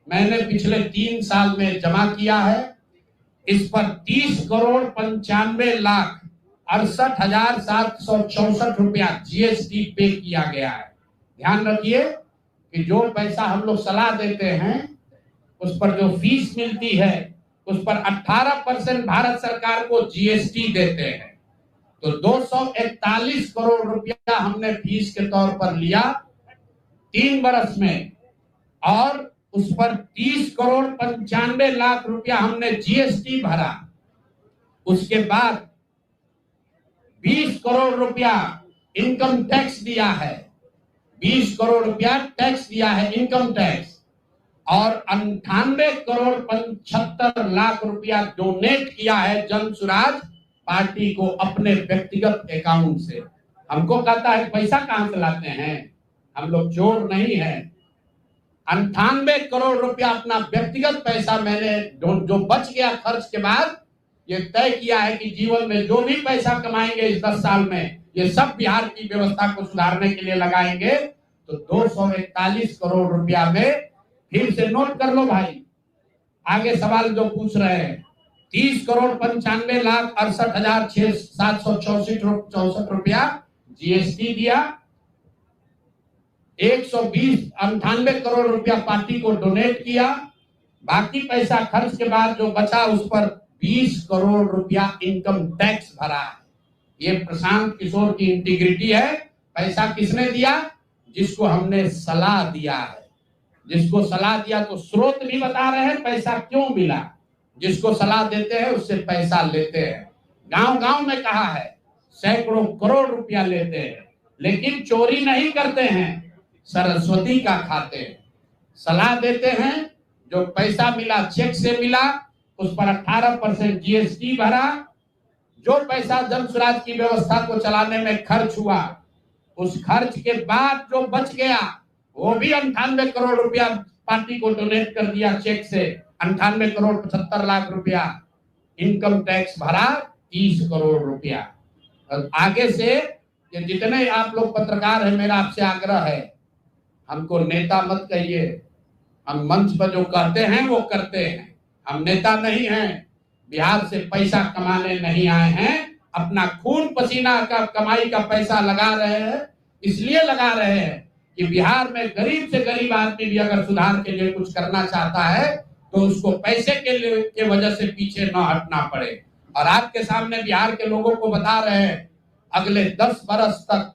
मैंने पिछले 3 साल में जमा किया है। इस पर 30,95,68,764 रुपया जीएसटी पे किया गया है। ध्यान रखिए कि जो पैसा हम लोग सलाह देते हैं उस पर जो फीस मिलती है उस पर 18% भारत सरकार को जीएसटी देते हैं। तो 241 करोड़ रुपया हमने फीस के तौर पर लिया 3 बरस में, और उस पर 30,95,00,000 रुपया हमने जीएसटी भरा। उसके बाद 20 करोड़ रुपया इनकम टैक्स दिया है, 20 करोड़ रुपया टैक्स दिया है इनकम टैक्स, और 98,75,00,000 रुपया डोनेट किया है जन सुराज पार्टी को अपने व्यक्तिगत अकाउंट से। हमको कहता है पैसा कहां से लाते हैं, हम लोग चोर नहीं है। 98 करोड़ रुपया अपना व्यक्तिगत पैसा मैंने जो बच गया खर्च के बाद ये तय किया है कि जीवन में जो भी पैसा कमाएंगे इस 10 साल में ये सब बिहार की व्यवस्था को सुधारने के लिए लगाएंगे। तो 241 करोड़ रुपया में फिर से नोट कर लो भाई, आगे सवाल जो पूछ रहे हैं, 30,95,68,764 रुपया जीएसटी दिया, 198 करोड़ रुपया पार्टी को डोनेट किया, बाकी पैसा खर्च के बाद जो बचा उस पर 20 करोड़ रुपया इनकम टैक्स भरा। ये प्रशांत किशोर की इंटीग्रिटी है। पैसा किसने दिया? जिसको हमने सलाह दिया है। जिसको सलाह दिया तो स्रोत भी बता रहे हैं पैसा क्यों मिला। जिसको सलाह देते हैं उससे पैसा लेते हैं। गांव गांव में कहा है सैकड़ों करोड़ रुपया लेते हैं, लेकिन चोरी नहीं करते हैं, सरस्वती का खाते हैं। सलाह देते हैं, जो पैसा मिला चेक से मिला उस पर 18% जीएसटी भरा, जो पैसा जन सुराज की व्यवस्था को चलाने में खर्च हुआ उस खर्च के बाद जो बच गया वो भी 98 करोड़ रुपया पार्टी को डोनेट कर दिया चेक से, 98,75,00,000 रुपया इनकम टैक्स भरा, 30 करोड़ रुपया। आगे से ये जितने आप लोग पत्रकार हैं, मेरा आपसे आग्रह है, हमको नेता मत कहिए। हम मंच पर जो कहते हैं वो करते हैं। हम नेता नहीं हैं, बिहार से पैसा कमाने नहीं आए हैं। अपना खून पसीना का कमाई का पैसा लगा रहे हैं, इसलिए लगा रहे हैं कि बिहार में गरीब से गरीब आदमी भी अगर सुधार के लिए कुछ करना चाहता है तो उसको पैसे के वजह से पीछे न हटना पड़े। और आपके सामने बिहार के लोगों को बता रहे हैं, अगले 10 बरस तक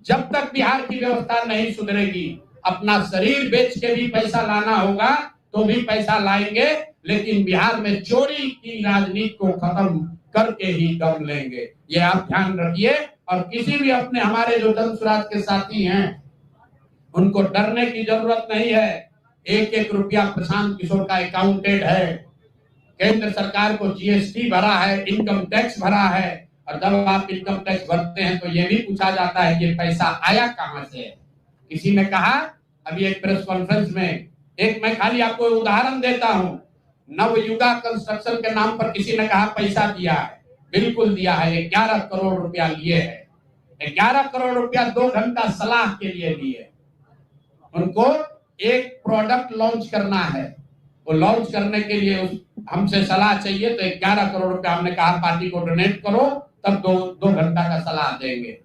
जब तक बिहार की व्यवस्था नहीं सुधरेगी, अपना शरीर बेच के भी पैसा लाना होगा तो भी पैसा लाएंगे, लेकिन बिहार में चोरी की राजनीति को खत्म करके ही दम लेंगे। ये आप ध्यान रखिए। और किसी भी अपने हमारे जो जन सुराज के साथी हैं उनको डरने की जरूरत नहीं है। 1-1 रुपया प्रशांत किशोर का अकाउंटेड है। केंद्र सरकार को जीएसटी भरा है, इनकम टैक्स भरा है, और जब आप इनकम टैक्स भरते हैं तो ये भी पूछा जाता है कि पैसा आया कहां से। किसी ने कहा अभी एक प्रेस कॉन्फ्रेंस में, एक मैं खाली आपको उदाहरण देता हूं, नवयुगा कंस्ट्रक्शन के नाम पर किसी ने कहा पैसा दिया है। बिल्कुल दिया है, 11 करोड़ रुपया लिए है। 11 करोड़ रुपया 2 घंटा सलाह के लिए लिए। उनको एक प्रोडक्ट लॉन्च करना है, वो लॉन्च करने के लिए हमसे सलाह चाहिए, तो 11 करोड़ रुपया हमने कहा पार्टी को डोनेट करो, तब 2 घंटा का सलाह देंगे।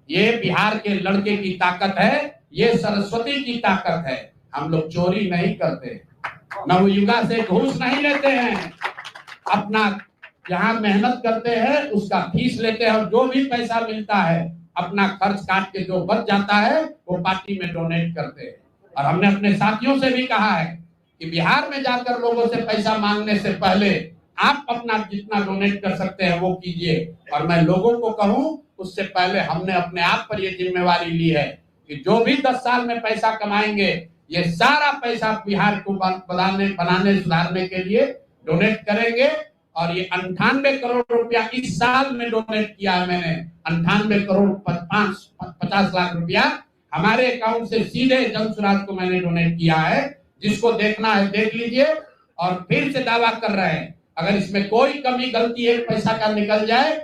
ये बिहार के लड़के की ताकत है, ये सरस्वती की ताकत है। हम लोग चोरी नहीं करते, नवयुगा से घूस नहीं लेते हैं, अपना जहां मेहनत करते हैं उसका फीस लेते हैं, और जो भी पैसा मिलता है अपना खर्च काट के जो बच जाता है वो पार्टी में डोनेट करते हैं। और हमने अपने साथियों से भी कहा है कि बिहार में जाकर लोगों से पैसा मांगने से पहले आप अपना जितना डोनेट कर सकते हैं वो कीजिए। और मैं लोगों को कहूं, उससे पहले हमने अपने आप पर ये जिम्मेवारी ली है कि जो भी 10 साल में पैसा कमाएंगे ये सारा पैसा बिहार को बनाने सुधारने के लिए डोनेट करेंगे। और ये 98 करोड़ रुपया इस साल में डोनेट किया है मैंने, 98 करोड़ 50 लाख रुपया हमारे अकाउंट से सीधे जन सुराज को मैंने डोनेट किया है। जिसको देखना है देख लीजिए। और फिर से दावा कर रहे हैं अगर इसमें कोई कमी गलती एक पैसा का निकल जाए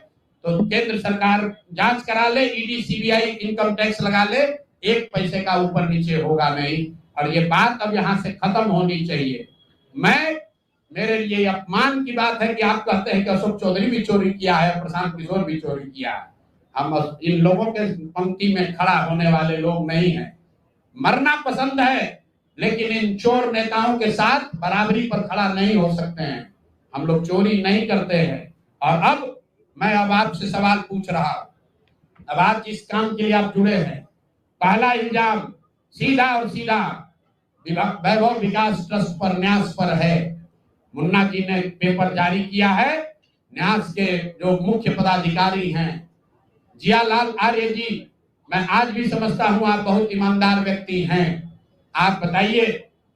तो केंद्र सरकार जांच करा ले, ईडी सीबीआई इनकम टैक्स लगा ले, 1 पैसे का ऊपर नीचे होगा नहीं। और ये बात अब यहाँ से खत्म होनी चाहिए। मेरे लिए अपमान की बात है कि आप कहते हैं कि अशोक चौधरी भी चोरी किया है, प्रशांत किशोर भी चोरी किया है। हम इन लोगों के पंक्ति में खड़ा होने वाले लोग नहीं हैं। मरना पसंद है, लेकिन इन चोर नेताओं के साथ बराबरी पर खड़ा नहीं हो सकते हैं। हम लोग चोरी नहीं करते हैं। और अब मैं आपसे सवाल पूछ रहा हूं। अब आप जिस काम के लिए आप जुड़े हैं, पहला इल्जाम सीधा और सीधा वैभव विकास ट्रस्ट पर, न्यास पर है। मुन्ना जी ने पेपर जारी किया है। न्यास के जो मुख्य पदाधिकारी हैं, जियालाल आर्य जी, मैं आज भी समझता हूं आप बहुत ईमानदार व्यक्ति हैं। आप बताइए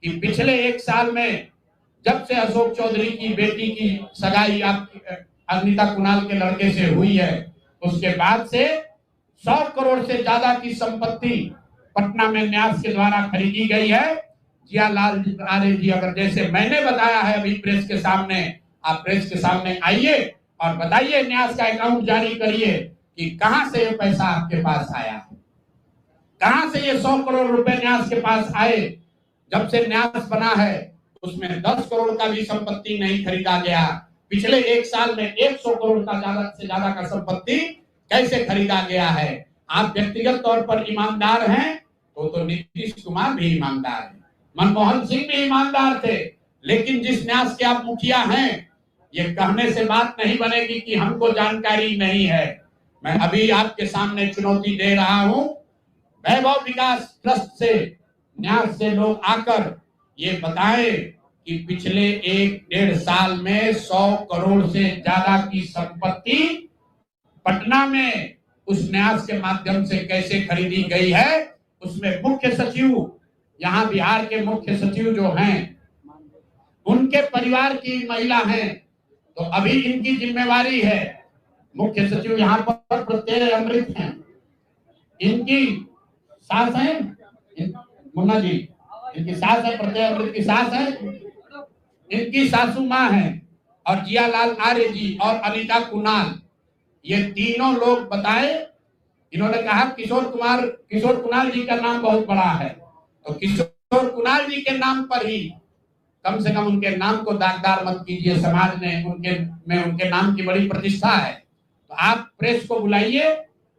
कि पिछले 1 साल में जब से अशोक चौधरी की बेटी की सगाई आपकी अनिता कुणाल के लड़के से हुई है, उसके बाद से 100 करोड़ से ज्यादा की संपत्ति पटना में न्यास के द्वारा खरीदी गई है। जियालाल आर्य जी, अगर जैसे मैंने बताया है अभी प्रेस के सामने, आप प्रेस के सामने आइए और बताइए, न्यास का अकाउंट जारी करिए कि कहां से ये पैसा आपके पास आया, कहां से ये 100 करोड़ रुपए न्यास के पास आए। जब से न्यास बना है उसमें 10 करोड़ का भी संपत्ति नहीं खरीदा गया। पिछले 1 साल में 100 करोड़ का ज्यादा से ज्यादा का संपत्ति कैसे खरीदा गया है। आप व्यक्तिगत तौर पर ईमानदार हैं तो नीतीश कुमार भी ईमानदार है, मनमोहन सिंह भी ईमानदार थे। लेकिन जिस न्यास के आप मुखिया हैं, ये कहने से बात नहीं बनेगी कि हमको जानकारी नहीं है। मैं अभी आपके सामने चुनौती दे रहा हूं, वैभव विकास ट्रस्ट से, न्यास से लोग आकर ये बताएं कि पिछले 1-1.5 साल में 100 करोड़ से ज्यादा की संपत्ति पटना में उस न्यास के माध्यम से कैसे खरीदी गई है। उसमें मुख्य सचिव, यहाँ बिहार के मुख्य सचिव जो हैं, उनके परिवार की महिला हैं, तो अभी इनकी जिम्मेवारी है। मुख्य सचिव यहाँ पर प्रत्यय अमृत हैं, इनकी सास है मुन्ना जी, इनकी सास है, प्रत्यय अमृत की सास है, इनकी सासू माँ है, और जियालाल आर्य जी और अनिता कुणाल, ये तीनों लोग बताए। इन्होंने कहा किशोर कुणाल जी का नाम बहुत बड़ा है, तो किशोर कुणाल जी के नाम पर ही कम से कम उनके नाम को दागदार मत कीजिए। समाज ने उनके नाम की बड़ी प्रतिष्ठा है। तो आप प्रेस को बुलाइए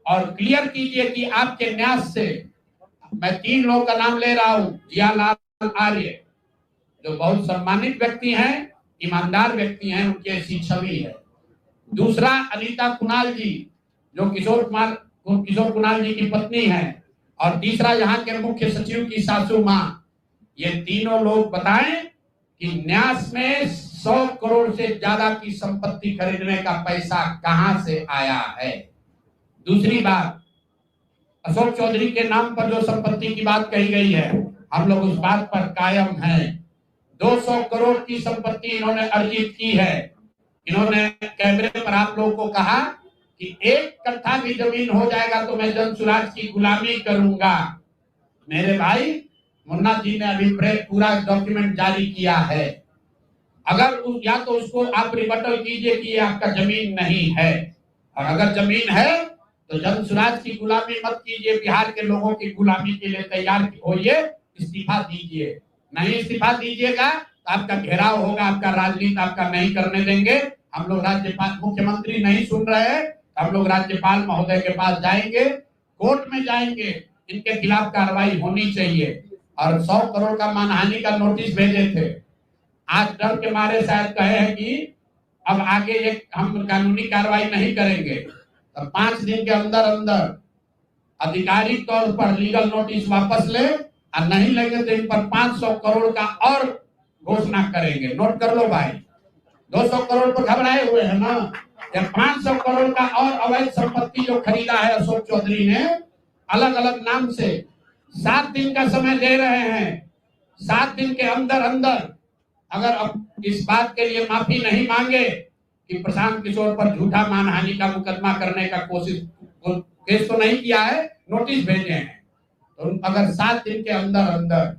और क्लियर कीजिए कि आपके न्यास से, मैं 3 लोगों का नाम ले रहा हूं, जियालाल आर्य जो बहुत सम्मानित व्यक्ति हैं, ईमानदार व्यक्ति हैं, उनकी ऐसी छवि है। दूसरा अनिता कुणाल जी जो किशोर कुणाल जी की पत्नी है, और तीसरा यहाँ के मुख्य सचिव की सासू माँ। ये तीनों लोग बताएं कि न्यास में 100 करोड़ से ज्यादा की संपत्ति खरीदने का पैसा कहां से आया है। दूसरी बात, अशोक चौधरी के नाम पर जो संपत्ति की बात कही गई है, हम लोग उस बात पर कायम हैं। 200 करोड़ की संपत्ति इन्होंने अर्जित की है। इन्होंने कैमरे पर आप लोगों को कहा कि 1 कट्ठा भी जमीन हो जाएगा तो मैं जनसुराज की गुलामी करूंगा। मेरे भाई, मुन्ना जी ने अभी पूरा डॉक्यूमेंट जारी किया है। अगर या तो उसको आप रिबटल कीजिए कि ये आपका जमीन नहीं है, और अगर जमीन है तो जनसुराज की गुलामी मत कीजिए, बिहार के लोगों की गुलामी के लिए तैयार होइए, इस्तीफा दीजिए। नहीं इस्तीफा दीजिएगा तो आपका घेराव होगा, आपका राजनीति आपका नहीं करने देंगे। हम लोग राज्यपाल, मुख्यमंत्री नहीं सुन रहे हैं, हम लोग राज्यपाल महोदय के पास जाएंगे, कोर्ट में जाएंगे, इनके खिलाफ कार्रवाई होनी चाहिए। और 100 करोड़ का मानहानि का नोटिस भेजे थे। आज डर के मारे शायद कहे हैं कि अब आगे हम कानूनी कार्रवाई नहीं करेंगे, तो 5 दिन के अंदर अंदर आधिकारिक तौर पर लीगल नोटिस वापस ले, और नहीं लेंगे तो इन पर 500 करोड़ का और घोषणा करेंगे। नोट कर लो भाई, 200 करोड़ पर घबराए हुए हैं ना, या 500 करोड़ का और अवैध संपत्ति जो खरीदा है अशोक चौधरी ने अलग अलग नाम से। 7 दिन का समय दे रहे हैं। 7 दिन के अंदर अंदर अगर अब इस बात के लिए माफी नहीं मांगे कि प्रशांत किशोर पर झूठा मानहानि का मुकदमा करने का केस तो नहीं किया है, नोटिस भेजे हैं, तो अगर 7 दिन के अंदर अंदर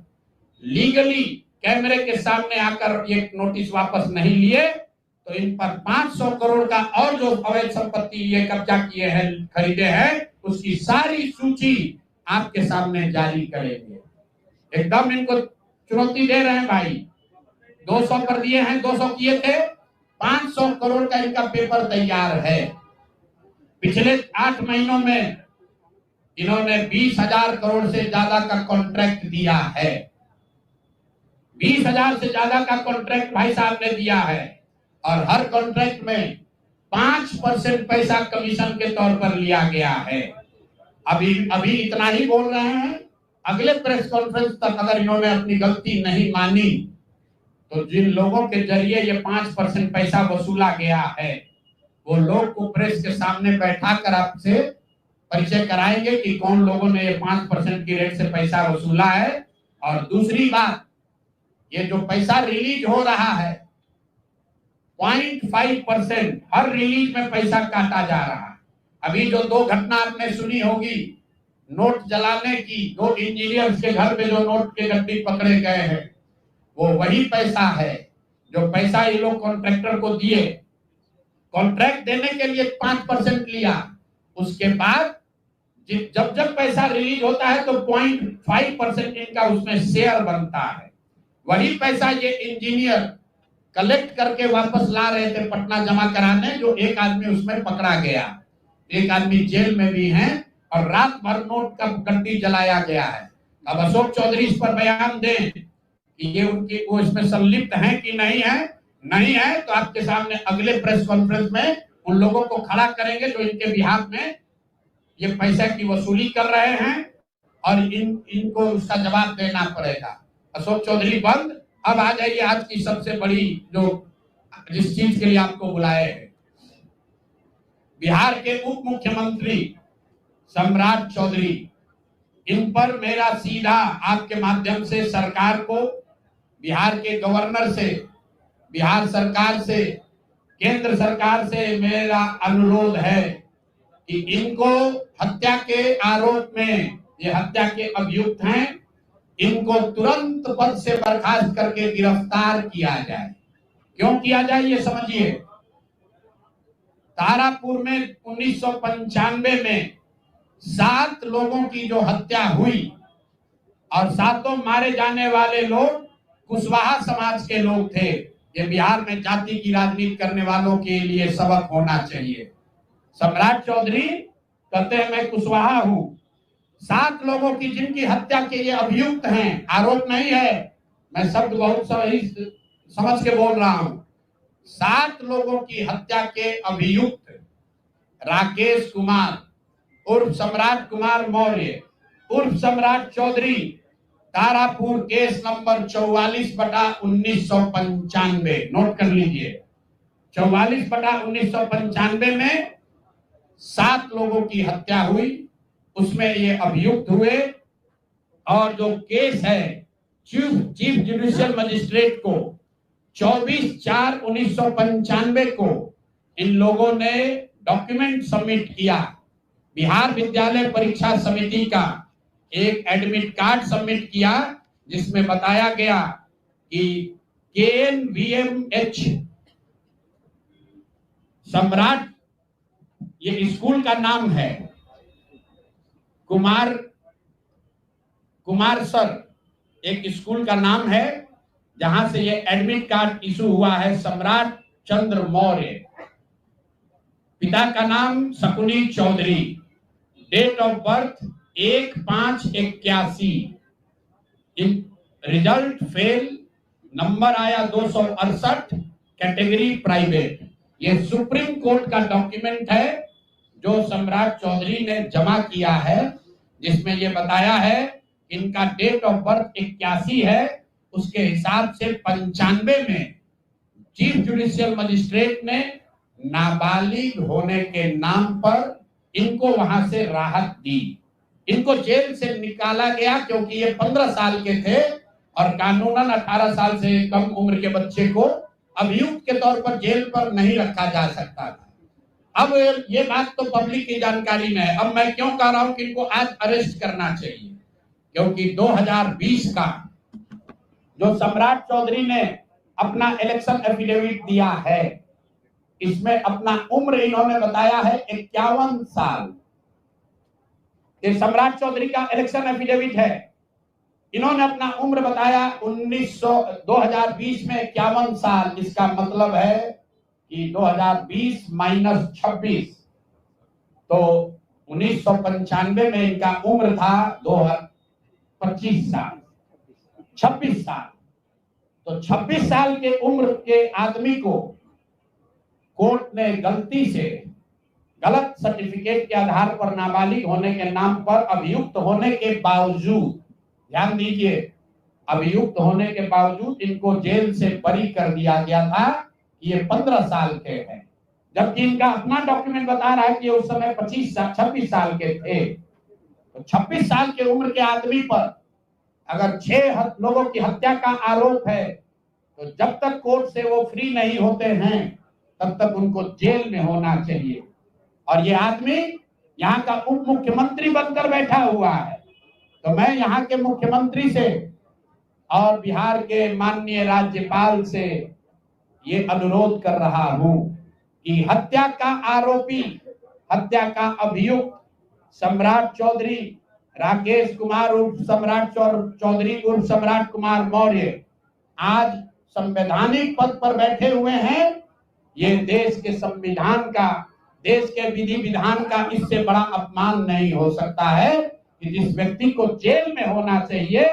लीगली कैमरे के सामने आकर ये नोटिस वापस नहीं लिए, तो इन पर 500 करोड़ का और जो अवैध संपत्ति ये कब्जा किए हैं, खरीदे हैं, उसकी सारी सूची आपके सामने जारी करेंगे। एकदम इनको चुनौती दे रहे हैं भाई। 200 कर दिए हैं, 200 किए थे, 500 करोड़ का इनका पेपर तैयार है। पिछले 8 महीनों में इन्होंने 20,000 करोड़ से ज्यादा का कॉन्ट्रैक्ट दिया है। 20,000 से ज्यादा का कॉन्ट्रैक्ट भाई साहब ने दिया है, और हर कॉन्ट्रैक्ट में 5% पैसा कमीशन के तौर पर लिया गया है। अभी अभी इतना ही बोल रहे हैं, अगले प्रेस कॉन्फ्रेंस तक अगर इन्होंने अपनी गलती नहीं मानी तो जिन लोगों के जरिए ये 5% पैसा वसूला गया है वो लोग को प्रेस के सामने बैठाकर आपसे परिचय कराएंगे कि कौन लोगों ने ये 5% की रेट से पैसा वसूला है। और दूसरी बात, ये जो पैसा रिलीज हो रहा है 0.5% हर रिलीज में पैसा काटा जा रहा है। अभी जो 2 घटना आपने सुनी होगी नोट जलाने की, 2 इंजीनियर्स के घर में जो नोट के गड्ढे पकड़े गए हैं, वो वही पैसा है जो पैसा ये लोग कॉन्ट्रैक्टर को दिए। कॉन्ट्रैक्ट देने के लिए 5% लिया, उसके बाद जब जब पैसा रिलीज होता है तो 0.5% इनका उसमें शेयर बनता है। वही पैसा ये इंजीनियर कलेक्ट करके वापस ला रहे थे पटना जमा कराने, जो एक आदमी उसमें पकड़ा गया, एक आदमी जेल में भी है, और रात भर नोट का गड्ढी जलाया गया है। अब अशोक चौधरी इस पर बयान दें कि ये उनकी वो इसमें संलिप्त है कि नहीं है। नहीं है तो आपके सामने अगले प्रेस कॉन्फ्रेंस में उन लोगों को खड़ा करेंगे जो इनके बिहाफ में ये पैसा की वसूली कर रहे हैं, और इनको उसका जवाब देना पड़ेगा। अशोक चौधरी बंद। अब आ जाइए आज की सबसे बड़ी जो जिस चीज के लिए आपको बुलाए हैं। बिहार के उप मुख्यमंत्री सम्राट चौधरी, इन पर मेरा सीधा आपके माध्यम से सरकार को, बिहार के गवर्नर से, बिहार सरकार से, केंद्र सरकार से मेरा अनुरोध है कि इनको हत्या के आरोप में, ये हत्या के अभियुक्त हैं, इनको तुरंत पद से बर्खास्त करके गिरफ्तार किया जाए। क्यों किया जाए ये समझिए। तारापुर में 1995 में 7 लोगों की जो हत्या हुई, और 7 मारे जाने वाले लोग कुशवाहा समाज के लोग थे। ये बिहार में जाति की राजनीति करने वालों के लिए सबक होना चाहिए। सम्राट चौधरी कहते हैं मैं कुशवाहा हूं। 7 लोगों की जिनकी हत्या के ये अभियुक्त हैं, आरोप नहीं है, मैं शब्द बहुत सही समझ के बोल रहा हूं। 7 लोगों की हत्या के अभियुक्त राकेश कुमार उर्फ सम्राट कुमार मौर्य उर्फ Samrat Choudhary, Tarapur case number 44/1995, note कर लीजिए। 44/1995 में 7 लोगों की हत्या हुई, उसमें ये अभियुक्त हुए, और जो केस है चीफ जुडिशियल मजिस्ट्रेट को 24/4/1995 को इन लोगों ने डॉक्यूमेंट सबमिट किया। बिहार विद्यालय परीक्षा समिति का एक एडमिट कार्ड सबमिट किया, जिसमें बताया गया कि KNVMH सम्राट, ये स्कूल का नाम है, कुमार सर एक स्कूल का नाम है, जहां से ये एडमिट कार्ड इशू हुआ है। सम्राट चंद्र मौर्य, पिता का नाम Shakuni Choudhary, date of birth 1/5/81, result fail, number आया 268, कैटेगरी प्राइवेट। ये सुप्रीम कोर्ट का डॉक्यूमेंट है जो सम्राट चौधरी ने जमा किया है, जिसमें ये बताया है इनका डेट ऑफ बर्थ 81 है, उसके हिसाब से 95 में चीफ जुडिशियल मजिस्ट्रेट ने नाबालिग होने के नाम पर इनको वहां से राहत दी। इनको जेल से निकाला गया क्योंकि ये 15 साल के थे और कानूनन 18 साल से कम उम्र के बच्चे को अभियुक्त के तौर पर जेल पर नहीं रखा जा सकता था। अब ये बात तो पब्लिक की जानकारी में है। अब मैं क्यों कह रहा हूं कि इनको आज अरेस्ट करना चाहिए, क्योंकि 2020 का जो सम्राट चौधरी ने अपना इलेक्शन एफिडेविट दिया है, इसमें अपना उम्र इन्होंने बताया है 51 साल। ये सम्राट चौधरी का इलेक्शन एफिडेविट है। इन्होंने अपना उम्र बताया 2020 में 51 साल। इसका मतलब है कि 2020 माइनस 26, तो 1995 में इनका उम्र था 25 साल, 26 साल। तो 26 साल के उम्र के आदमी को कोर्ट ने गलती से गलत सर्टिफिकेट के आधार पर नाबालिग होने के नाम पर अभियुक्त होने के बावजूद, ध्यान दीजिए, अभियुक्त होने के बावजूद इनको जेल से बरी कर दिया गया था कि ये 15 साल के हैं, जबकि इनका अपना डॉक्यूमेंट बता रहा है कि उस समय 26 साल के थे। तो 26 साल के उम्र के आदमी पर अगर 6 लोगों की हत्या का आरोप है, तो जब तक कोर्ट से वो फ्री नहीं होते हैं तब तक उनको जेल में होना चाहिए। और ये आदमी यहाँ का उप मुख्यमंत्री बनकर बैठा हुआ है। तो मैं यहाँ के मुख्यमंत्री से और बिहार के माननीय राज्यपाल से ये अनुरोध कर रहा हूं कि हत्या का आरोपी, हत्या का अभियुक्त सम्राट चौधरी, राकेश कुमार उर्फ सम्राट चौधरी उर्फ सम्राट कुमार मौर्य आज संवैधानिक पद पर बैठे हुए हैं। ये देश के संविधान का, देश के विधि विधान का इससे बड़ा अपमान नहीं हो सकता है कि जिस व्यक्ति को जेल में होना चाहिए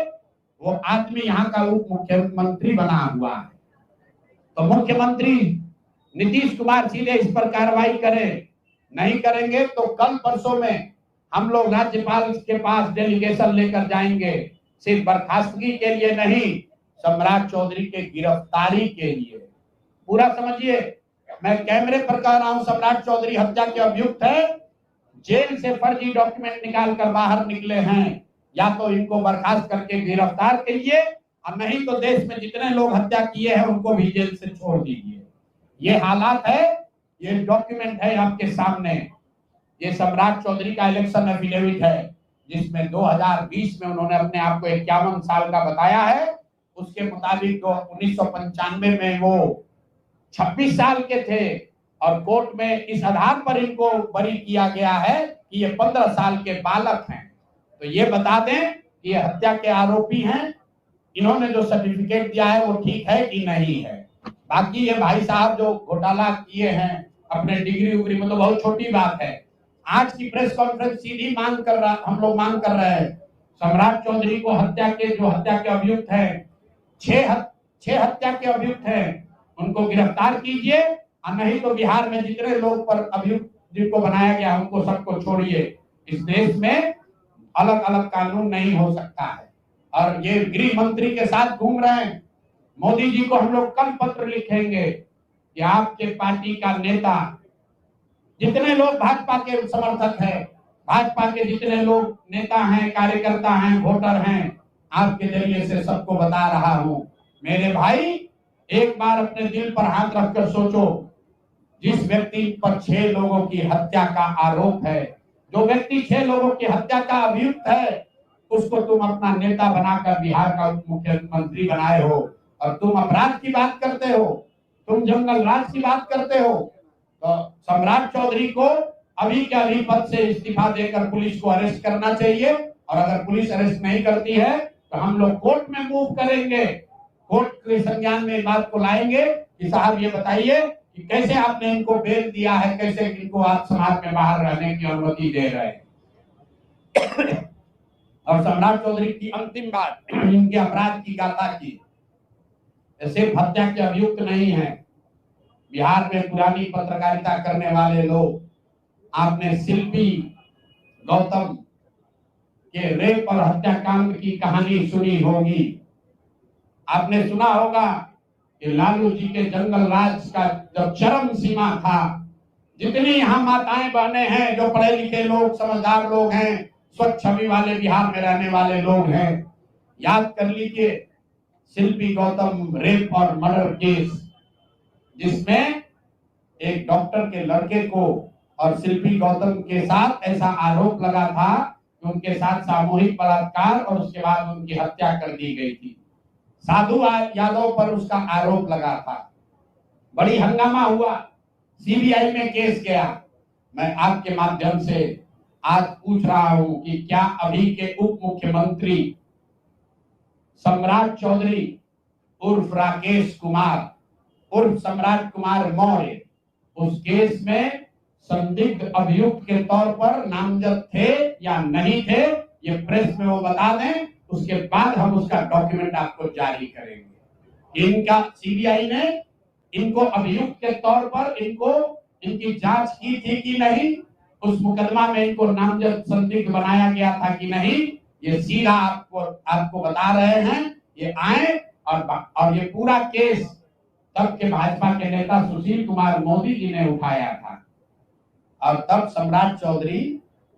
वो आदमी यहाँ का उप मुख्यमंत्री बना हुआ है। तो मुख्यमंत्री नीतीश कुमार सीधे इस पर कार्रवाई करें, नहीं करेंगे तो कल परसों में हम लोग राज्यपाल के पास डेलीगेशन लेकर जाएंगे, सिर्फ बर्खास्तगी के लिए नहीं, सम्राट चौधरी के गिरफ्तारी के लिए। पूरा समझिए, मैं कैमरे पर कह रहा हूं, सम्राट चौधरी हत्या के अभियुक्त है, जेल से फर्जी डॉक्यूमेंट निकाल कर बाहर निकले हैं। या तो इनको बर्खास्त करके गिरफ्तार कीजिए और नहीं तो देश में जितने लोग हत्या किए हैं उनको भी जेल से छोड़ दीजिए। ये हालात है, ये डॉक्यूमेंट है आपके सामने। ये सम्राट चौधरी का इलेक्शन एफिडेविट है जिसमें 2020 में उन्होंने अपने आप को 51 साल का बताया है। उसके मुताबिक 1995 में वो 26 साल के थे और कोर्ट में इस आधार पर इनको बरी किया गया है कि ये 15 साल के बालक हैं। तो ये बता दें कि ये हत्या के आरोपी हैं। इन्होंने जो सर्टिफिकेट दिया है वो ठीक है कि नहीं है। बाकी ये भाई साहब जो घोटाला किए हैं अपने डिग्री उग्री में, तो बहुत छोटी बात है। आज की प्रेस कॉन्फ्रेंस सीधी हम लोग मांग कर रहे हैं, सम्राट चौधरी को हत्या के अभियुक्त हैं, 6 हत्या के अभियुक्त हैं, उनको गिरफ्तार कीजिए और नहीं तो बिहार में जितने लोग पर अभियुक्त जिनको बनाया गया उनको सबको छोड़िए। इस देश में अलग अलग कानून नहीं हो सकता है। और ये गृह मंत्री के साथ घूम रहे हैं। मोदी जी को हम लोग कल पत्र लिखेंगे कि आपके पार्टी का नेता, जितने लोग भाजपा के समर्थक हैं, भाजपा के जितने लोग नेता हैं, कार्यकर्ता हैं, वोटर हैं, आपके जरिए से सबको बता रहा हूं, मेरे भाई एक बार अपने दिल पर हाथ रखकर सोचो, जिस व्यक्ति पर 6 लोगों की हत्या का आरोप है, जो व्यक्ति 6 लोगों की हत्या का अभियुक्त है, उसको तुम अपना नेता बनाकर बिहार का उप मुख्यमंत्री बनाए हो और तुम अपराध की बात करते हो, तुम जंगल राज की बात करते हो। तो सम्राट चौधरी को अभी के अभी पद से इस्तीफा देकर पुलिस को अरेस्ट करना चाहिए और अगर पुलिस अरेस्ट नहीं करती है तो हम लोग कोर्ट में मूव करेंगे, कोर्ट के संज्ञान में बात को लाएंगे कि साहब ये बताइए कि कैसे आपने इनको बेल दिया है, कैसे इनको आप समाज में बाहर रहने की अनुमति दे रहे हैं। और सम्राट चौधरी की अंतिम बात, इनके अपराध की गाथा की, सिर्फ हत्या के अभियुक्त नहीं है। बिहार में पुरानी पत्रकारिता करने वाले लोग, आपने शिल्पी गौतम के रेप और हत्याकांड की कहानी सुनी होगी। आपने सुना होगा कि लालू जी के जंगल राज का जब चरम सीमा था, जितनी यहाँ माताएं बहनें हैं, जो पढ़े लिखे लोग, समझदार लोग हैं, स्वच्छ छवि वाले बिहार में रहने वाले लोग हैं, याद कर लीजिए शिल्पी गौतम रेप और मर्डर केस, जिसमें एक डॉक्टर के लड़के को और शिल्पी गौतम के साथ ऐसा आरोप लगा था कि उनके साथ सामूहिक बलात्कार और उसके बाद उनकी हत्या कर दी गई थी। साधु यादव पर उसका आरोप लगा था, बड़ी हंगामा हुआ, सीबीआई में केस गया। मैं आपके माध्यम से आज पूछ रहा हूं कि क्या अभी के उप मुख्यमंत्री सम्राट चौधरी उर्फ राकेश कुमार उर्फ सम्राट कुमार मौर्य उस केस में संदिग्ध अभियुक्त के तौर पर नामजद थे या नहीं थे, ये प्रेस में वो बता दें, उसके बाद हम उसका डॉक्यूमेंट आपको जारी करेंगे। इनका सीबीआई ने इनको अभियुक्त के तौर पर इनकी जांच की थी कि नहीं, उस मुकदमा में इनको नामजद संदिग्ध बनाया गया था कि नहीं, ये सीधा आपको बता रहे हैं। ये आए और ये पूरा केस तब के भाजपा के नेता सुशील कुमार मोदी जी ने उठाया था और तब सम्राट चौधरी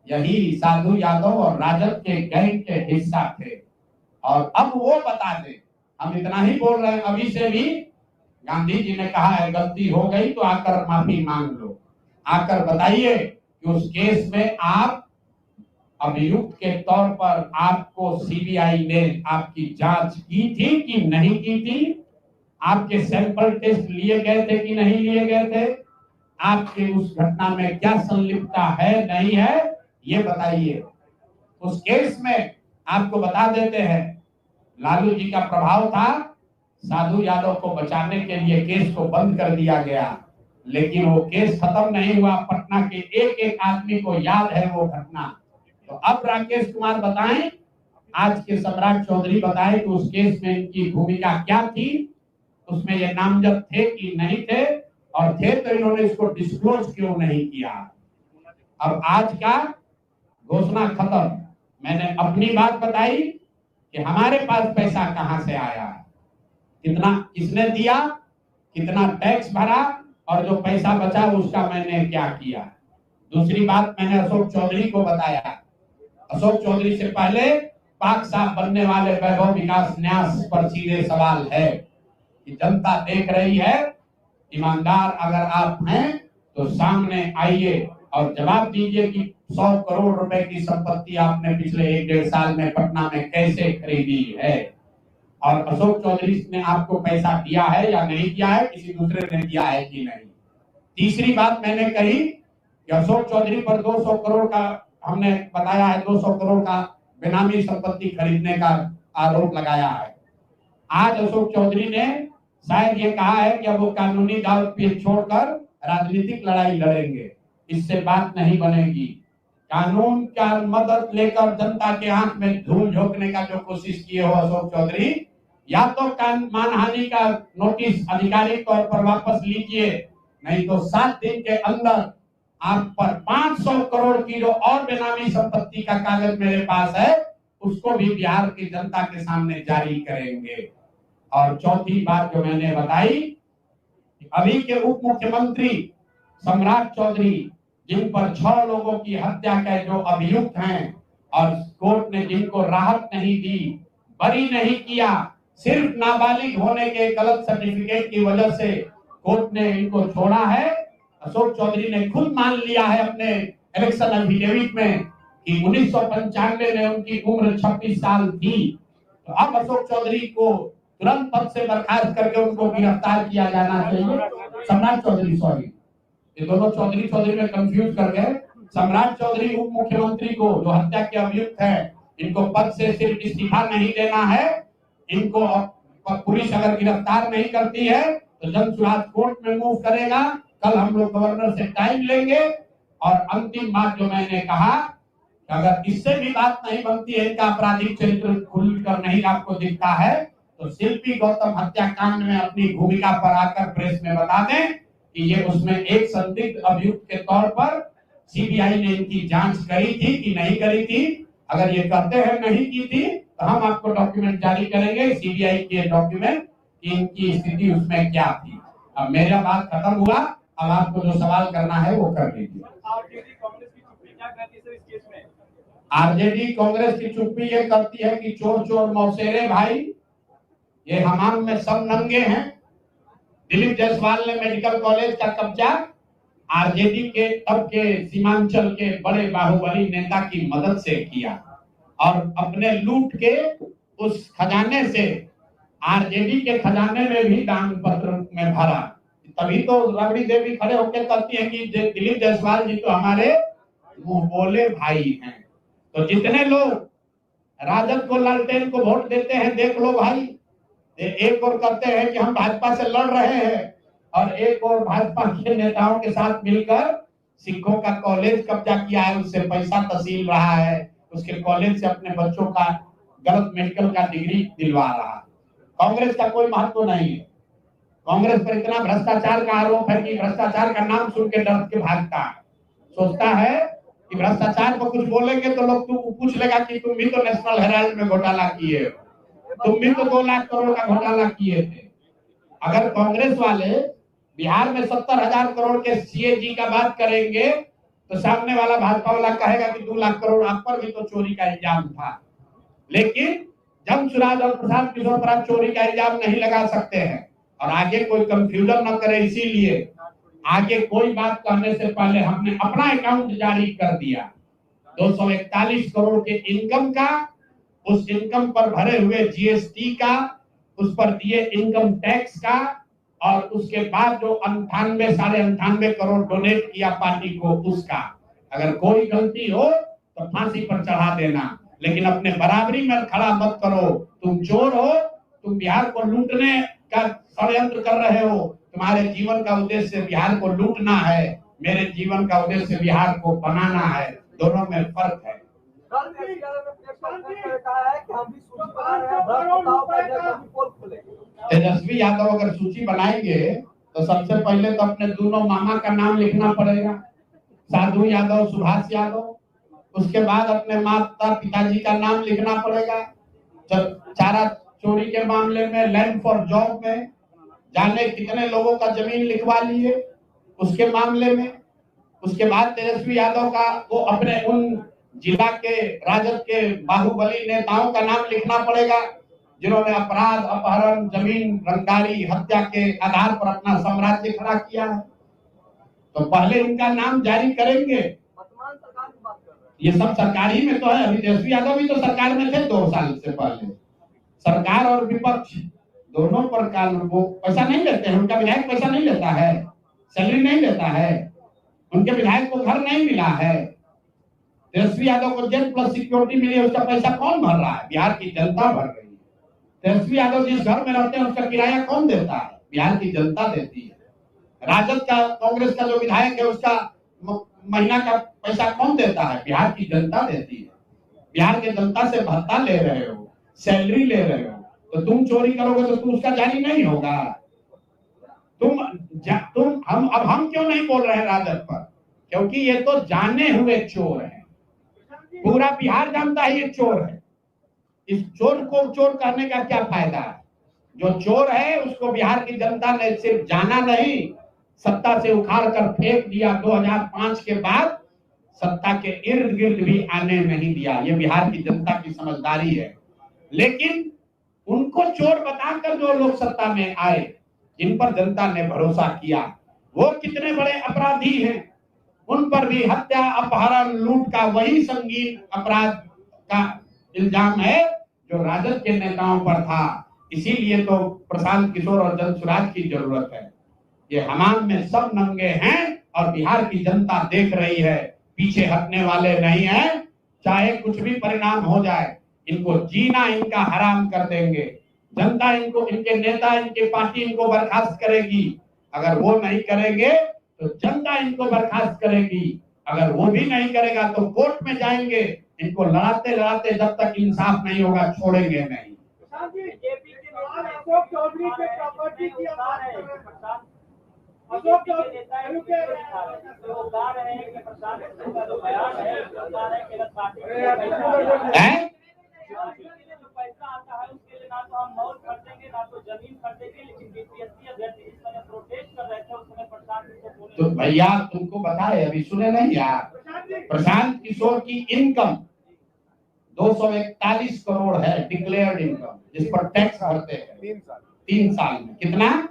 यही साधु यादव और राजद के गैंग के हिस्सा थे। और अब वो बता दे, हम इतना ही बोल रहे हैं, अभी से भी गांधी जी ने कहा है गलती हो गई तो आकर माफी मांग लो, आकर बताइए कि उस केस में आप अभियुक्त के तौर पर आपको सीबीआई ने आपकी जांच की थी कि नहीं की थी, आपके सैंपल टेस्ट लिए गए थे कि नहीं लिए गए थे, आपके उस घटना में क्या संलिप्तता है नहीं है, ये बताइए। उस केस में आपको बता देते हैं, लालू जी का प्रभाव था, साधु यादव को बचाने के लिए केस को बंद कर दिया गया, लेकिन वो केस खत्म नहीं हुआ। पटना के एक एक आदमी को याद है वो घटना। तो अब राकेश कुमार बताएं, आज के सम्राट चौधरी बताएं कि उस केस में इनकी भूमिका क्या थी, उसमें ये नामजद थे कि नहीं थे, और थे तो इन्होंने इसको डिस्क्लोज क्यों नहीं किया। अब आज का घोषणा खत्म। मैंने अपनी बात बताई कि हमारे पास पैसा कहां से आया, कितना किसने दिया, कितना टैक्स भरा, और जो पैसा बचा उसका मैंने क्या किया। दूसरी बात मैंने अशोक चौधरी को बताया। अशोक चौधरी से पहले पाक साहब बनने वाले वैभव विकास न्यास पर सीधे सवाल है कि जनता देख रही है, ईमानदार अगर आप हैं तो सामने आइए और जवाब दीजिए कि 100 करोड़ रुपए की संपत्ति आपने पिछले 1-1.5 साल में पटना में कैसे खरीदी है, और अशोक चौधरी ने आपको पैसा दिया है या नहीं दिया है, किसी दूसरे ने दिया है कि नहीं। तीसरी बात मैंने कही कि अशोक चौधरी पर 200 करोड़ का हमने बताया है, 200 करोड़ का बेनामी संपत्ति खरीदने का आरोप लगाया है। आज अशोक चौधरी ने शायद ये कहा है कि अब वो कानूनी दाव पेच छोड़कर राजनीतिक लड़ाई लड़ेंगे, इससे बात नहीं बनेगी। कानून का मदद लेकर जनता के आंख में धूल झोंकने का जो कोशिश किए हो अशोक चौधरी, या तो मानहानि का नोटिस आधिकारिक तौर पर वापस लीजिए, नहीं तो 7 दिन के अंदर आप पर 500 करोड़ की जो और बेनामी संपत्ति का कागज मेरे पास है उसको भी बिहार की जनता के सामने जारी करेंगे। और चौथी बात जो मैंने बताई, अभी के उप मुख्यमंत्री सम्राट चौधरी, जिन पर 6 लोगों की हत्या के जो अभियुक्त हैं और कोर्ट ने जिनको राहत नहीं दी, बरी नहीं किया, सिर्फ नाबालिग होने के गलत सर्टिफिकेट की वजह से कोर्ट ने इनको छोड़ा है। अशोक चौधरी ने खुद मान लिया है अपने इलेक्शन एफिडेविट में कि 1995 में उनकी उम्र 26 साल थी। तो अब अशोक चौधरी को तुरंत पद से बर्खास्त करके उनको गिरफ्तार किया जाना चाहिए। सम्राट चौधरी, सॉरी, ये दोनों चौधरी में कंफ्यूज कर गए। सम्राट चौधरी उप मुख्यमंत्री को जो हत्या के अभियुक्त है, इनको पद से सिर्फ इस्तीफा नहीं देना है, इनको पुलिस अगर गिरफ्तार नहीं करती है तो जन सुराज कोर्ट में मूव करेगा। कल हम लोग गवर्नर से टाइम लेंगे। और अंतिम बात जो मैंने कहा, अगर इससे भी बात नहीं बनती है, इनका आपराधिक चरित्र खुलकर नहीं आपको दिखता है, तो शिल्पी गौतम हत्याकांड में अपनी भूमिका पर आकर प्रेस में बता दें कि ये उसमें एक संदिग्ध अभियुक्त के तौर पर सीबीआई ने इनकी जांच करी थी कि नहीं करी थी। अगर ये कहते हैं नहीं की थी तो हम आपको डॉक्यूमेंट जारी करेंगे, सीबीआई के डॉक्यूमेंट, इनकी स्थिति उसमें क्या थी। अब मेरा बात खत्म हुआ, अब आपको जो सवाल करना है वो कर लीजिए। आरजेडी कांग्रेस की चुप्पी ये करती है कि चोर चोर मौसेरे भाई, ये हमाम में सब नंगे हैं। दिलीप जायसवाल ने मेडिकल कॉलेज का कब्जा आरजेडी के तब के सीमांचल के बड़े बाहुबली नेता की मदद से किया और अपने लूट के उस खजाने से आरजेडी के खजाने में भी दान पत्र में भरा। तभी तो राबड़ी देवी खड़े होकर कहती है कि दिलीप जायसवाल जी तो हमारे मुंह बोले भाई हैं। तो जितने लोग राजद को लालटेन को वोट देते हैं, देख लो भाई। एक और कहते हैं कि हम भाजपा से लड़ रहे हैं और एक और भाजपा के नेताओं के साथ मिलकर सिखों का कॉलेज कब्जा किया है, उससे पैसा तहसील रहा है, उसके कॉलेज से अपने बच्चों का गलत मेडिकल का डिग्री दिलवा रहा है। कांग्रेस का कोई महत्व नहीं है। कांग्रेस पर इतना भ्रष्टाचार का आरोप है कि भ्रष्टाचार का नाम सुन के डर के भागता है, सोचता है कि भ्रष्टाचार को कुछ बोलेंगे तो लोग तुमको पूछ लेगा कि तुम भी तो नेशनल हेराल्ड में घोटाला किए हो, तुम भी तो 2 लाख करोड़ का घोटाला किए थे। अगर कांग्रेस वाले बिहार में 70,000 करोड़ के सीएजी का बात करेंगे तो सामने वाला भाजपा वाला कहेगा कि 2 लाख करोड़ आप पर भी तो चोरी का इल्जाम था। लेकिन जमसुराज और प्रशांत किशोर पर चोरी का इल्जाम नहीं लगा सकते हैं और आगे कोई कंफ्यूजन न करे, इसीलिए आगे कोई बात कहने से पहले हमने अपना अकाउंट जारी कर दिया। 241 करोड़ के इनकम का, उस इनकम पर भरे हुए जीएसटी का, उस पर दिए इनकम टैक्स का और उसके बाद जो 98 करोड़ डोनेट किया पार्टी को उसका। अगर कोई गलती हो तो फांसी पर चढ़ा देना, लेकिन अपने बराबरी में खड़ा मत करो। तुम चोर हो, तुम बिहार को लूटने का षड्यंत्र कर रहे हो, तुम्हारे जीवन का उद्देश्य बिहार को लूटना है, मेरे जीवन का उद्देश्य बिहार को बनाना है, दोनों में फर्क है। तेजस्वी यादव अगर सूची बनाएंगे तो सबसे पहले तो अपने दोनों मामा का नाम लिखना पड़ेगा, साधु यादव, सुभाष यादव। उसके बाद अपने माता पिताजी का नाम लिखना पड़ेगा। चारा चोरी के मामले में, लैंड फॉर जॉब में जाने कितने लोगों का जमीन लिखवा लिए उसके मामले में। उसके बाद तेजस्वी यादव का वो अपने उन जिला के राजद के बाहुबली नेताओं का नाम लिखना पड़ेगा जिन्होंने अपराध, अपहरण, जमीन रंगदारी, हत्या के आधार पर अपना साम्राज्य खड़ा किया है। तो पहले इनका नाम जारी करेंगे। ये सब सरकारी में तो है। अभी तेजस्वी यादव भी तो सरकार में थे 2 साल से पहले। सरकार और विपक्ष दोनों पर कानून, वो पैसा नहीं लेते हैं, उनका विधायक पैसा नहीं लेता है, सैलरी नहीं लेता है, उनके विधायक को घर नहीं मिला है। तेजस्वी यादव को जेल प्लस सिक्योरिटी मिली है, उसका पैसा कौन भर रहा है? बिहार की जनता भर रही है। तेजस्वी यादव जिस घर में रहते हैं उसका किराया कौन देता है? बिहार की जनता देती है। राजद का, कांग्रेस का जो विधायक है उसका महीना का पैसा कौन देता है? बिहार की जनता देती है। बिहार की जनता से भत्ता ले रहे हो, सैलरी ले रहे हो, तो तुम चोरी करोगे तो तुम उसका जारी नहीं होगा। हम क्यों नहीं बोल रहे हैं राजद पर? क्योंकि ये तो जाने हुए चोर है, पूरा बिहार जानता है ये चोर है। इस चोर को चोर करने का क्या फायदा है? जो चोर है उसको बिहार की जनता ने सिर्फ जाना नहीं, सत्ता से उखाड़ कर फेंक दिया। 2005 के बाद सत्ता के इर्द गिर्द भी आने नहीं दिया। ये बिहार की जनता की समझदारी है। लेकिन उनको चोर बताकर जो लोग सत्ता में आए, जिन पर जनता ने भरोसा किया, वो कितने बड़े अपराधी हैं। उन पर भी हत्या, अपहरण, लूट का वही संगीन अपराध का इल्जाम है जो राजद के नेताओं पर था। इसीलिए तो प्रशांत किशोर और जमसुराज की जरूरत है। ये हमाम में सब नंगे हैं और बिहार की जनता देख रही है, पीछे हटने वाले नहीं है। चाहे कुछ भी परिणाम हो जाए, इनको जीना इनका हराम कर देंगे। जनता इनको, इनके नेता, इनके पार्टी इनको बर्खास्त करेगी। अगर वो नहीं करेंगे तो जनता इनको बर्खास्त करेगी। अगर वो भी नहीं करेगा तो कोर्ट में जाएंगे। इनको लड़ाते लड़ाते जब तक इंसाफ नहीं होगा छोड़ेंगे नहीं। अशोक चौधरी के प्रॉपर्टी की बात कर रहे हैं। अशोक चौधरी पैसा आता है उसके लिए ना तो हम मौत खरीदेंगे ना तो जमीन खरीदेंगे, लेकिन बीपीएससी अभ्यर्थी जिस समय प्रोटेस्ट कर रहे थे उस समय प्रशांत तो भैया तुमको बताए, अभी सुने नहीं यार, प्रशांत किशोर की इनकम 241 करोड़ है डिक्लेयर्ड इनकम, जिस पर टैक्स भरते हैं 3 साल में। कितना?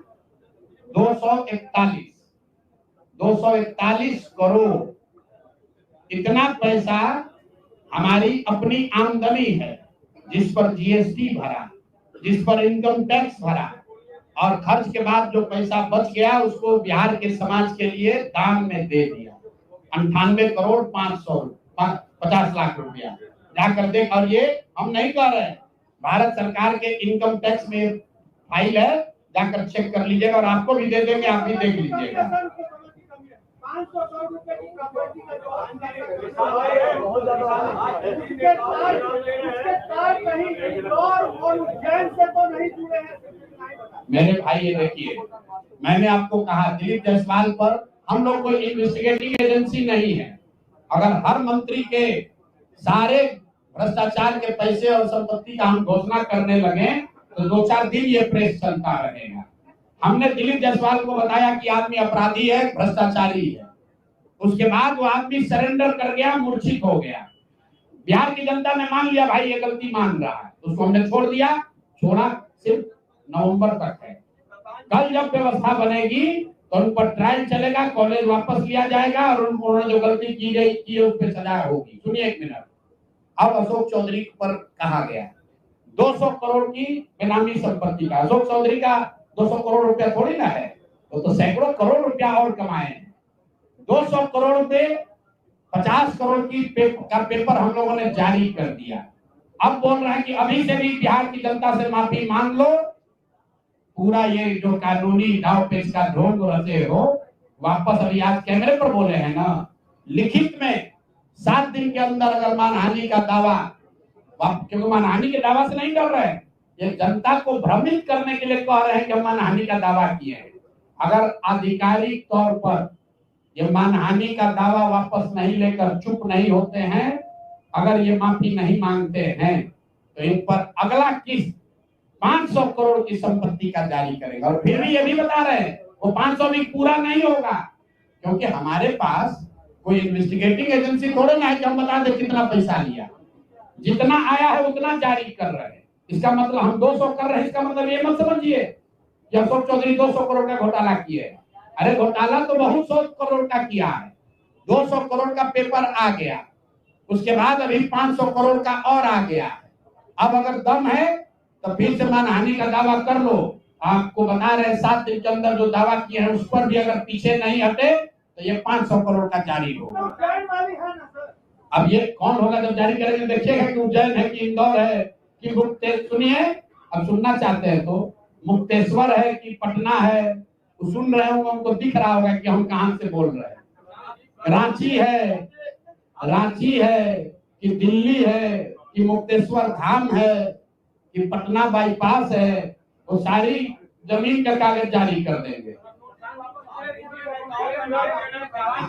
241 करोड़। इतना पैसा हमारी अपनी आमदनी है, जिस पर जीएसटी भरा, जिस पर इनकम टैक्स भरा, और खर्च के बाद जो पैसा बच गया उसको बिहार के समाज के लिए दान में दे दिया। 98 करोड़ 50 लाख रुपया जाकर देख। और ये हम नहीं कह रहे हैं, भारत सरकार के इनकम टैक्स में फाइल है, जाकर चेक कर लीजिएगा और आपको भी दे देंगे, आप भी देख लीजिएगा। 500 करोड़ रुपए की प्रॉपर्टी का जो उसके तार कहीं इंदौर और उज्जैन से तो नहीं जुड़े हैं। मेरे भाई ये देखिए, मैंने आपको कहा दिलीप जायसवाल पर हम लोग कोई इन्वेस्टिगेटिंग एजेंसी नहीं है। अगर हर मंत्री के सारे भ्रष्टाचार के पैसे और संपत्ति का हम घोषणा करने लगे तो 2-4 दिन ये प्रेस चलता रहेगा। हमने दिलीप जायसवाल को बताया कि आदमी अपराधी है, भ्रष्टाचारी है। उसके बाद वो आदमी सरेंडर कर गया, मूर्छित हो गया। बिहार की जनता ने मान लिया भाई ये गलती मान रहा है, उसको हमने छोड़ दिया। छोड़ा सिर्फ नवंबर तक है। कल जब व्यवस्था बनेगी तो उन पर ट्रायल चलेगा, कॉलेज वापस लिया जाएगा और उन्होंने जो गलती की गई की उस पर सजा होगी। सुनिए एक मिनट। अब अशोक चौधरी पर कहा गया 200 करोड़ की बेनामी संपत्ति का। अशोक चौधरी का 200 करोड़ रुपया थोड़ी ना है, वो तो सैकड़ों करोड़ रुपया और कमाए हैं। 200 करोड़ पे 50 करोड़ की पेपर हम लोगों ने जारी कर दिया। अब बोल रहे हैं कि अभी से भी बिहार की जनता से माफी मांग लो। पूरा ये जो कानूनी दाव पेच का ढोंग रचे हो वापस, अभी आज कैमरे पर बोले हैं ना, लिखित में 7 दिन के अंदर अगर मानहानि का दावा, क्योंकि मानहानि के दावा से नहीं डर रहे हैं, ये जनता को भ्रमित करने के लिए कह रहे हैं कि हम मानहानि का दावा किए हैं। अगर आधिकारिक तौर पर ये मानहानि का दावा वापस नहीं लेकर चुप नहीं होते हैं, अगर ये माफी नहीं मांगते हैं तो इन पर अगला किस्त 500 करोड़ की संपत्ति का जारी करेगा। और फिर भी ये भी बता रहे हैं वो 500 भी पूरा नहीं होगा, क्योंकि हमारे पास कोई इन्वेस्टिगेटिंग एजेंसी थोड़े ना है कि हम बता दें कितना पैसा लिया। जितना आया है उतना जारी कर रहे हैं। इसका मतलब हम 200 कर रहे हैं, इसका मतलब ये मत समझिए कि अशोक चौधरी 200 करोड़ का घोटाला किए। अरे घोटाला तो बहुत 100 करोड़ का किया है। 200 करोड़ का पेपर आ गया, उसके बाद अभी 500 करोड़ का और आ गया। अब अगर दम है तो फिर से मानहानि का दावा कर लो। आपको बता रहे 7 दिन के अंदर जो दावा किए हैं उस पर भी अगर पीछे नहीं हटे तो ये 500 करोड़ का जारी होगा। अब ये कौन होगा जब जारी करेंगे, देखिएगा कि उज्जैन है कि इंदौर है कि सुनिए, अब सुनना चाहते हैं तो मुक्तेश्वर है कि पटना है, वो सुन रहे होंगे, उनको दिख रहा होगा कि हम कहां से बोल रहे हैं। रांची है कि दिल्ली है कि मुक्तेश्वर धाम है कि पटना बाईपास है, वो सारी जमीन का कागज जारी कर देंगे।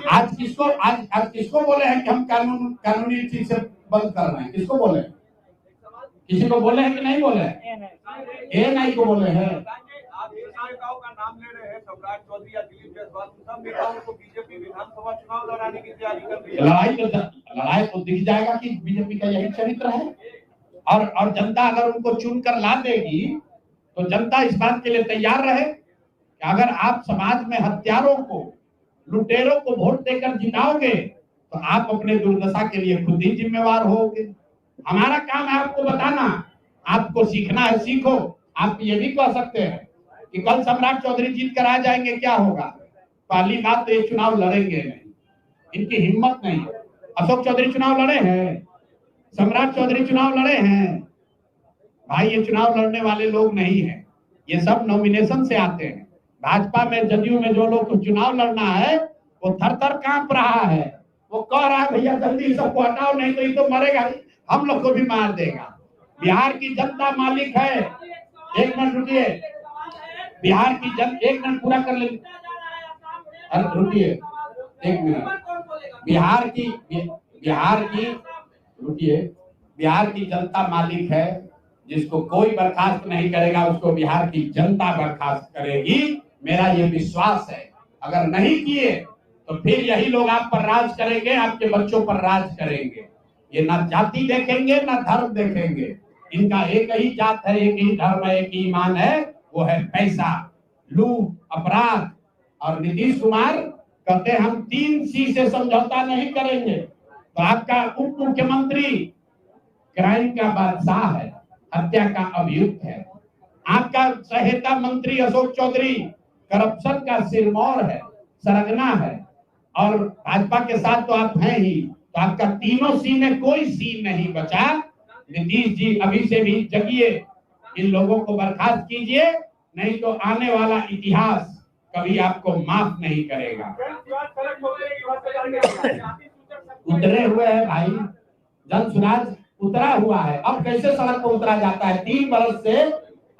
आज किसको बोले हैं कि हम कानूनी चीज से बंद कर रहे हैं? किसको बोले? किसी को बोले हैं कि नहीं बोले? एएनआई को बोले हैं। आप नेताओं का नाम ले रहे हैं, सम्राट चौधरी या दिलीप जायसवाल, सब नेताओं को बीजेपी विधानसभा चुनाव लड़ाने की तैयारी कर रही है। लड़ाई तो दिख जाएगा कि बीजेपी का यही चरित्र है। और जनता अगर उनको चुनकर ला देगी तो जनता इस बात के लिए तैयार रहे कि अगर आप समाज में हत्यारों को, लुटेरों को वोट देकर जिताओगे तो आप अपने दुर्दशा के लिए खुद ही जिम्मेवार होगे। हमारा काम है आपको बताना, आपको सीखना है सीखो। आप ये भी कह सकते हैं कि कल सम्राट चौधरी जीत कर आ जाएंगे, क्या होगा? पहली बात तो ये चुनाव लड़ेंगे नहीं, इनकी हिम्मत नहीं। अशोक चौधरी चुनाव लड़े हैं, सम्राट चौधरी चुनाव लड़े हैं भाई, ये चुनाव लड़ने वाले लोग नहीं हैं, ये सब नॉमिनेशन से आते हैं। भाजपा में, जदयू में जो लोग को चुनाव लड़ना है वो थर-थर कांप रहा है, वो कह रहा है भैया जल्दी सबको हटाओ, नहीं तो ये तो मरेगा ही, हम लोग को भी मार देगा। बिहार की जनता मालिक है। एक मिनट रुकिए, बिहार की एक मिनट पूरा कर ले, रुकिए एक मिनट। बिहार की जनता मालिक है, जिसको कोई बर्खास्त नहीं करेगा उसको बिहार की जनता बर्खास्त करेगी, मेरा ये विश्वास है। अगर नहीं किए तो फिर यही लोग आप पर राज करेंगे, आपके बच्चों पर राज करेंगे। ये ना जाति देखेंगे ना धर्म देखेंगे, इनका एक ही जात है, एक ही धर्म है, एक ही ईमान है, वो है पैसा, लूट, अपराध। और नीतीश कुमार कहते हैं हम 3C से समझौता नहीं करेंगे। तो आपका उप मुख्यमंत्री क्राइम का बादशाह है, हत्या का अभियुक्त है। आपका सहायता मंत्री अशोक चौधरी करप्शन का सिरमौर है, सरगना है। और भाजपा के साथ तो आप हैं ही, तो आपका तीनों सी में कोई सी नहीं बचा। नीतीश जी अभी से भी जगिए, इन लोगों को बर्खास्त कीजिए, नहीं तो आने वाला इतिहास कभी आपको माफ नहीं करेगा। उतरे हुए है भाई, जन सुराज उतरा हुआ है। अब कैसे सड़क पर उतरा जाता है? 3 बरस से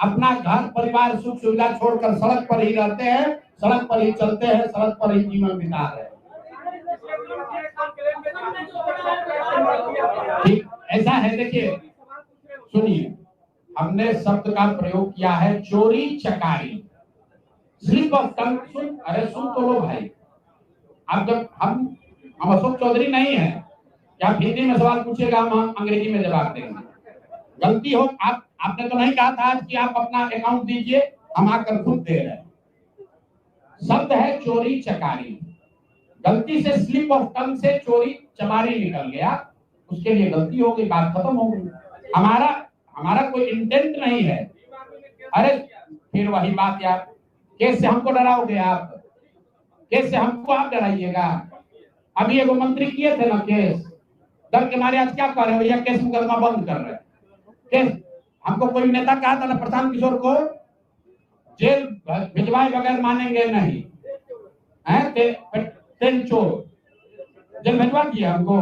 अपना घर परिवार सुख सुविधा छोड़कर सड़क पर ही रहते हैं, सड़क पर ही चलते हैं, सड़क पर ही जीवन बिता रहे हैं। ठीक ऐसा है। देखिए सुनिए, हमने शब्द का प्रयोग किया है चोरी चकारी, स्लिप ऑफ टंग। अरे सुन तो लो भाई, अब जब हम अशोक चौधरी नहीं है कि आप हिंदी में सवाल पूछेगा हम अंग्रेजी में जवाब देंगे। गलती हो आपने तो नहीं कहा था आज कि आप अपना अकाउंट दीजिए, हम आकर खुद दे रहे हैं। शब्द है चोरी चकारी, गलती से स्लिप ऑफ टंग से चोरी चमारी निकल गया, उसके लिए गलती हो गई, बात खत्म हो गई। हमारा कोई इंटेंट नहीं है। अरे फिर वही बात यार, केस से हमको डराओगे आप? केस से हमको आप डराइएगा? अभी एगो मंत्री किए थे ना केस, डर के मारे आज क्या कर रहे हैं भैया, केस मुकदमा बंद कर रहे हैं। केस हमको कोई नेता कहा था ना प्रशांत किशोर को जेल भिजवाए बगैर मानेंगे नहीं, तेल चोर जेल भिजवा दिया हमको।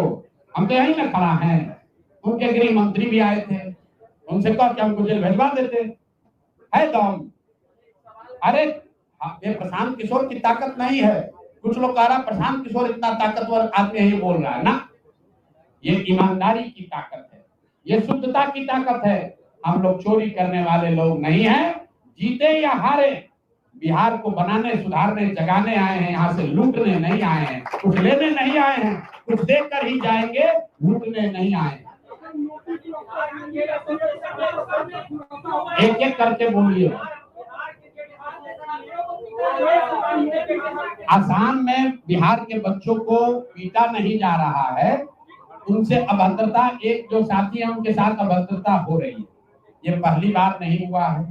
हम तो यही ना खड़ा हैं, उनके गृह मंत्री भी आए थे, उनसे कहा कि हमको जेल भिजवा देते है दम। अरे ये प्रशांत किशोर की ताकत नहीं है। कुछ लोग कह रहा प्रशांत किशोर इतना ताकतवर आदमी है, ये बोल रहा है ना, ये ईमानदारी की ताकत है, ये शुद्धता की ताकत है। हम लोग चोरी करने वाले लोग नहीं हैं। जीते या हारे, बिहार को बनाने सुधारने जगाने आए हैं, यहाँ से लूटने नहीं आए हैं, कुछ लेने नहीं आए हैं, कुछ देकर ही जाएंगे, लूटने नहीं आए हैं। एक एक करके बोलिए। आसाम में बिहार के बच्चों को पीटा नहीं जा रहा है, उनसे अभद्रता, एक जो साथी है उनके साथ अभद्रता हो रही है। ये पहली बार नहीं हुआ है,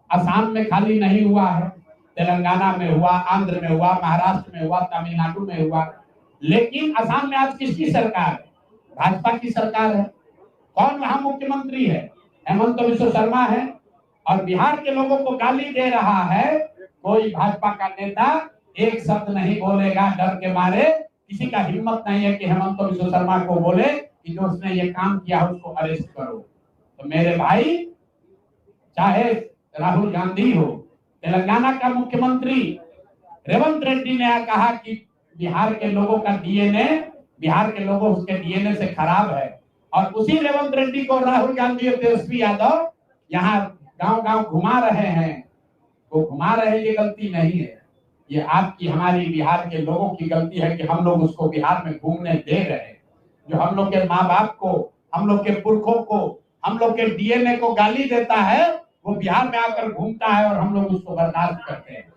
असम में खाली नहीं हुआ है, तेलंगाना में हुआ, आंध्र में हुआ, महाराष्ट्र में हुआ, तमिलनाडु में हुआ। लेकिन असम में आज किसकी सरकार है? भाजपा की सरकार है। कौन वहां मुख्यमंत्री है? हेमंत बिश्व शर्मा है। और बिहार के लोगों को गाली दे रहा है, कोई भाजपा का नेता एक शब्द नहीं बोलेगा, डर के मारे। किसी का हिम्मत नहीं है कि हेमंत बिश्व शर्मा को बोले कि जो उसने ये काम किया उसको अरेस्ट करो। तो मेरे भाई, चाहे राहुल गांधी हो, तेलंगाना का मुख्यमंत्री रेवंत रेड्डी ने कहा कि बिहार के लोगों का डीएनए, बिहार के लोगों उसके डीएनए से खराब है। और उसी रेवंत रेड्डी को राहुल गांधी और तेजस्वी यादव यहाँ गांव-गांव घुमा रहे हैं। वो घुमा रहे, ये गलती नहीं है, ये आपकी हमारी बिहार के लोगों की गलती है कि हम लोग उसको बिहार में घूमने दे रहे हैं। जो हम लोग के माँ बाप को, हम लोग के पुरखों को, हम लोग के डीएनए को गाली देता है, वो बिहार में आकर घूमता है और हम लोग उसको बर्दाश्त करते हैं।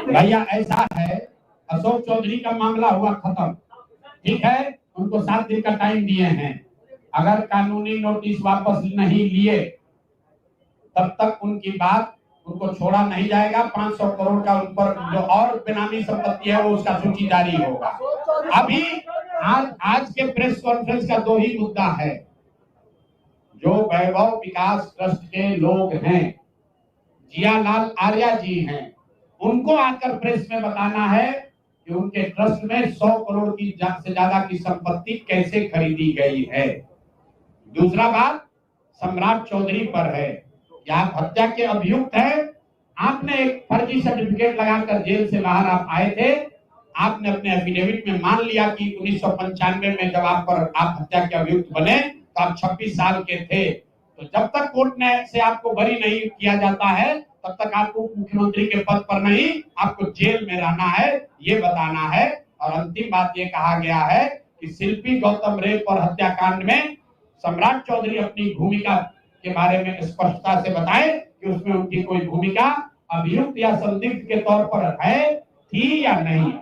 भैया ऐसा है, अशोक चौधरी का मामला हुआ खत्म, ठीक है, उनको 7 दिन का टाइम दिए हैं। अगर कानूनी नोटिस वापस नहीं लिए तब तक उनकी बात, उनको छोड़ा नहीं जाएगा। 500 करोड़ का उन पर जो और बेनामी संपत्ति है वो उसका सूची जारी होगा। अभी आज के प्रेस कॉन्फ्रेंस का 2 ही मुद्दा है। जो वैभव विकास ट्रस्ट के लोग हैं, जियालाल आर्या जी हैं, उनको आकर प्रेस में बताना है कि उनके ट्रस्ट में 100 करोड़ की से ज्यादा की संपत्ति कैसे खरीदी गई है। दूसरा बात सम्राट चौधरी पर है कि आप हत्या के अभियुक्त हैं। आपने एक फर्जी सर्टिफिकेट लगाकर जेल से बाहर आप आए थे। आपने अपने एफिडेविट में मान लिया कि 1995 में जब आप हत्या के अभियुक्त बने तो आप 26 साल के थे। तो जब तक कोर्ट ने से आपको बरी नहीं किया जाता है तब तक आपको मुख्यमंत्री के पद पर नहीं, आपको जेल में रहना है, ये बताना है। और अंतिम बात ये कहा गया है कि शिल्पी गौतम रेप और हत्याकांड में सम्राट चौधरी अपनी भूमिका के बारे में स्पष्टता से बताए कि उसमें उनकी कोई भूमिका अभियुक्त या संदिग्ध के तौर पर है, थी या नहीं।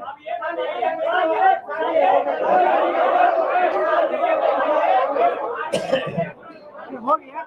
हो गया।